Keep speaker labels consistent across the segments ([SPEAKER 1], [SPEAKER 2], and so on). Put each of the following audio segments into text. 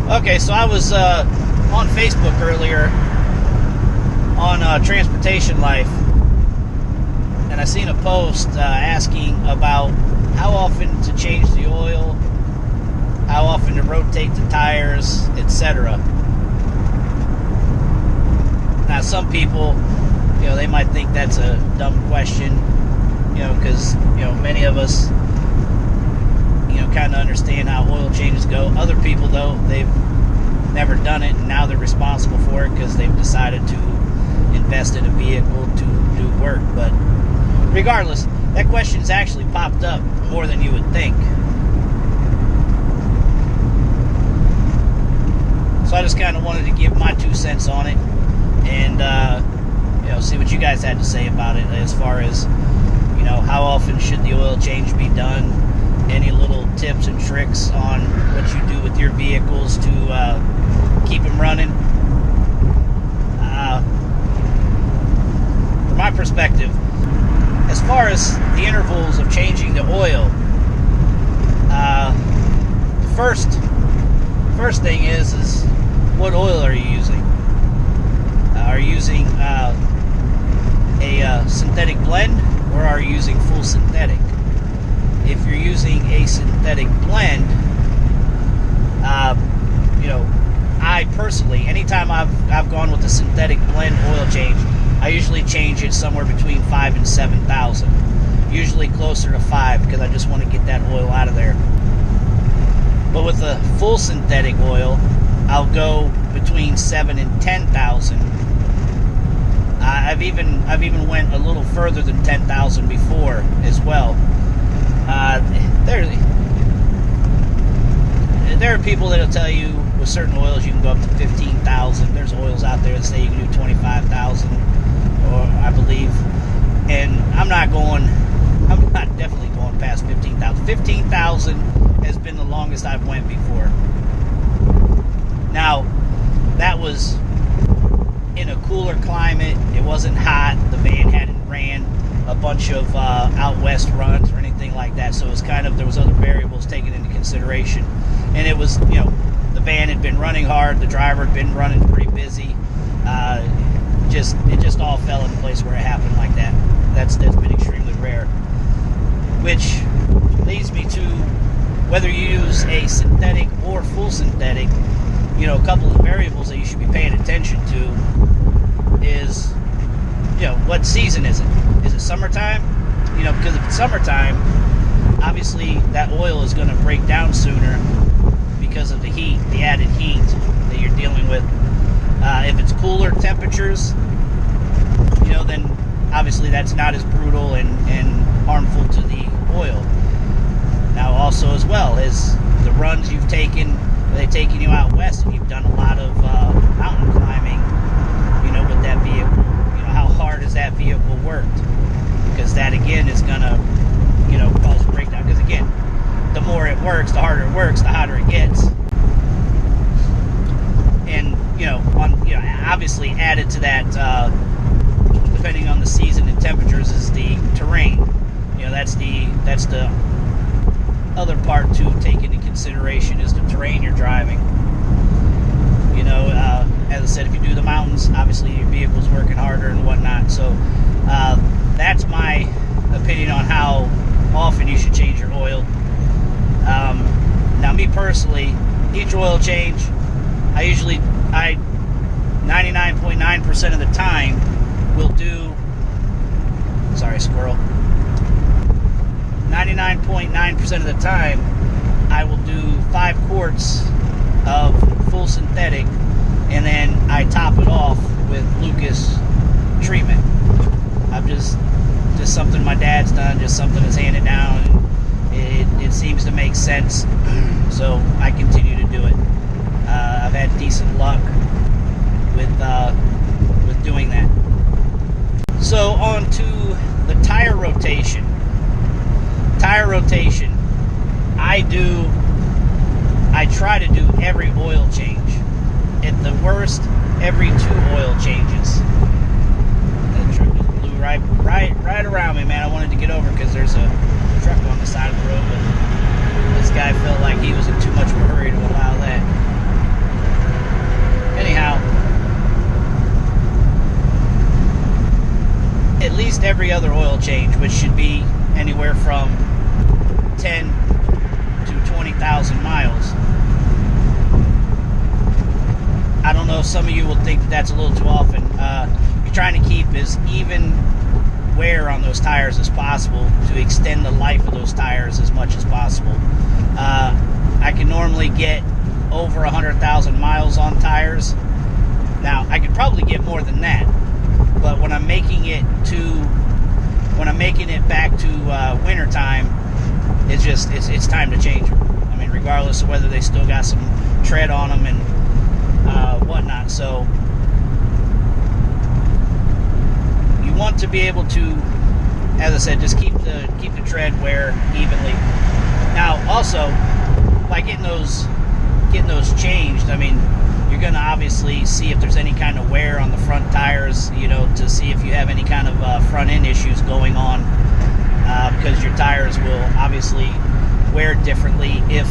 [SPEAKER 1] Okay, so I was on Facebook earlier on Transportation Life, and I seen a post asking about how often to change the oil, how often to rotate the tires, etc. Now, some people, they might think that's a dumb question, because, many of us, kind of understand how oil changes go. Other people, though, they've never done it, and now they're responsible for it because they've decided to invest in a vehicle to do work. But regardless, that question's actually popped up more than you would think. So I just kind of wanted to give my 2 cents on it, and see what you guys had to say about it, as far as how often should the oil change be done, any little tips and tricks on what you do with your vehicles to keep them running. From my perspective, as far as the intervals of changing the oil, the first thing is what oil are you using? Are you using a synthetic blend, or are you using full synthetic? If you're using a synthetic blend, I personally, anytime I've gone with a synthetic blend oil change, I usually change it somewhere between 5,000 and 7,000. Usually closer to 5, because I just want to get that oil out of there. But with a full synthetic oil, I'll go between 7,000 and 10,000. I've even went a little further than 10,000 before as well. There are people that'll tell you with certain oils you can go up to 15,000. There's oils out there that say you can do 25,000, or I believe. And I'm not definitely going past 15,000. 15,000 has been the longest I've went before. Now, that was in a cooler climate. It wasn't hot. The van hadn't ran a bunch of out west runs or anything like that, so it was there was other variables taken into consideration. And it was, the van had been running hard, the driver had been running pretty busy. It just all fell into place where it happened like that. That's been extremely rare. Which leads me to whether you use a synthetic or full synthetic. A couple of variables that you should be paying attention to is, what season is it? Is it summertime? Because if it's summertime, obviously that oil is going to break down sooner because of the heat, the added heat that you're dealing with. If it's cooler temperatures, then obviously that's not as brutal and harmful to the oil. Now, also as well as the runs you've taken, they've taken you out west and you've done a lot of mountain climbing, with that vehicle. How hard has that vehicle worked? Because that, again, is going to, cause a breakdown. Because, again, the more it works, the harder it works, the hotter it gets. And, obviously added to that, depending on the season and temperatures, is the terrain. That's the other part to take into consideration, is the terrain you're driving. As I said, if you do the mountains, obviously your vehicle's working harder and whatnot. So that's my opinion on how often you should change your oil. Now, me personally, each oil change, I 99.9% of the time will do, sorry, squirrel. 99.9% of the time, I will do 5 quarts of full synthetic, and then I top it off with Lucas treatment. I've just something my dad's done, just something that's handed down, and it seems to make sense, so I continue to do it. I've had decent luck with doing that. So on to the tire rotation. I try to do every oil change. At the worst, every 2 oil changes. That truck just blew right around me, man. I wanted to get over because there's a truck on the side of the road, but this guy felt like he was in too much of a hurry to allow that. least every other oil change, which should be anywhere from 10 to 20,000 miles. I don't know if some of you will think that's a little too often. You're trying to keep as even wear on those tires as possible to extend the life of those tires as much as possible. I can normally get over 100,000 miles on tires. Now, I could probably get more than that, but when I'm making it back to winter time, it's time to change them. I mean, regardless of whether they still got some tread on them and whatnot. So you want to be able to, as I said, just keep the tread wear evenly. Now, also, by getting those changed, I mean, you're going to obviously see if there's any kind of wear on the front tires, you know, to see if you have any kind of front end issues going on, because your tires will obviously wear differently. If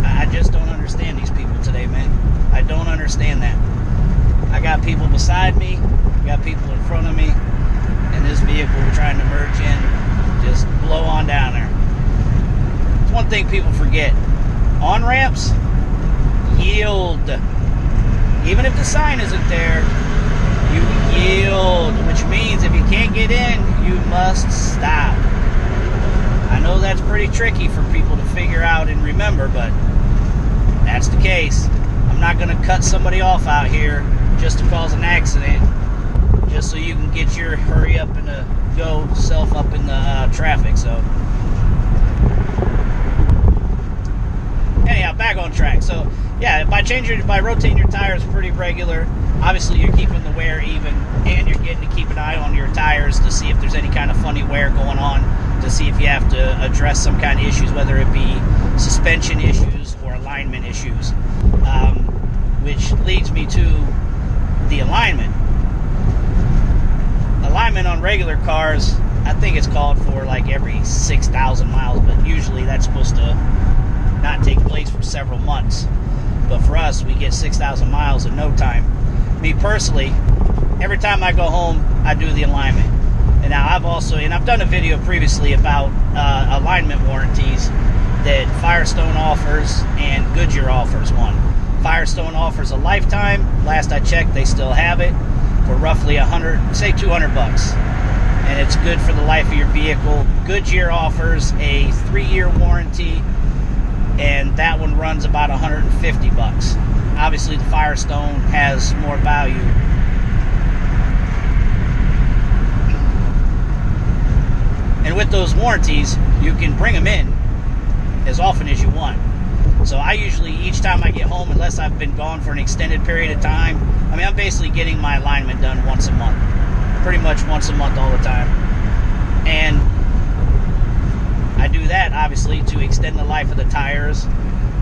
[SPEAKER 1] I just don't understand these people today, man. I don't understand that. I got people beside me, I got people in front of me, and this vehicle we're trying to merge in, just blow on down there. It's one thing people forget. On-ramps, yield. Even if the sign isn't there, you yield, which means if you can't get in, you must stop. I know that's pretty tricky for people to figure out and remember, but that's the case. I'm not going to cut somebody off out here just to cause an accident, just so you can get your hurry up and go self up in the traffic. So anyhow, back on track. So yeah, by rotating your tires pretty regular, obviously you're keeping the wear even, and you're getting to keep an eye on your tires to see if there's any kind of funny wear going on, to see if you have to address some kind of issues, whether it be suspension issues or alignment issues, which leads me to the alignment. Alignment on regular cars, I think it's called for like every 6,000 miles, but usually that's supposed to not take place for several months. But for us, we get 6,000 miles in no time. Me personally, every time I go home, I do the alignment. And now I've done a video previously about alignment warranties that Firestone offers and Goodyear offers one. Firestone offers a lifetime. Last I checked, they still have it for roughly $200, and it's good for the life of your vehicle. Goodyear offers a 3-year warranty, and that one runs about $150. Obviously, the Firestone has more value. And with those warranties, you can bring them in as often as you want. So I usually, each time I get home, unless I've been gone for an extended period of time, I mean, I'm basically getting my alignment done once a month. Pretty much once a month all the time. And I do that, obviously, to extend the life of the tires.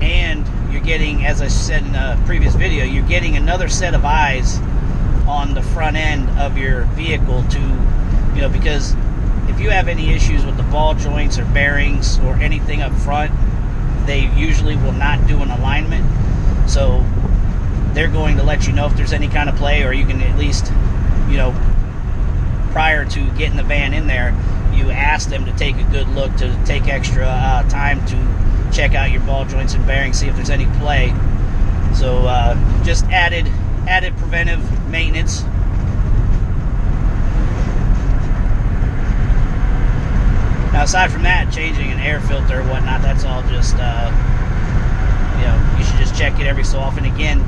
[SPEAKER 1] And you're getting, as I said in a previous video, you're getting another set of eyes on the front end of your vehicle to, you know, because if you have any issues with the ball joints or bearings or anything up front, they usually will not do an alignment. So they're going to let you know if there's any kind of play, or you can at least, you know, prior to getting the van in there, you ask them to take a good look, to take extra time to check out your ball joints and bearings, see if there's any play. So just added preventive maintenance. Now, aside from that, changing an air filter or whatnot, that's all just, you know, you should just check it every so often. Again,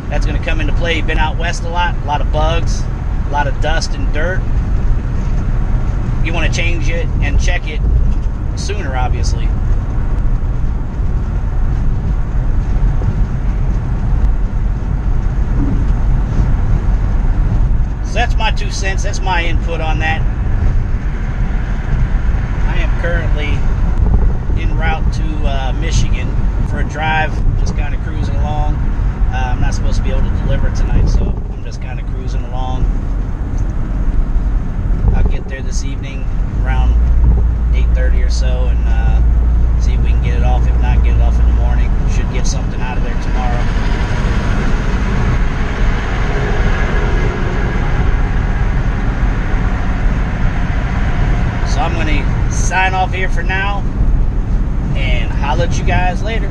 [SPEAKER 1] that's going to come into play. You've been out west a lot of bugs, a lot of dust and dirt. You want to change it and check it sooner, obviously. So that's my 2 cents. That's my input on that. I am currently en route to Michigan for a drive, just kind of cruising along. I'm not supposed to be able to deliver tonight, so I'm just kind of cruising along. I'll get there this evening around 8:30 or so and see if we can get it off. If not, get it off in the morning. Should get something out of there tomorrow. sign off here for now, and holla at you guys later.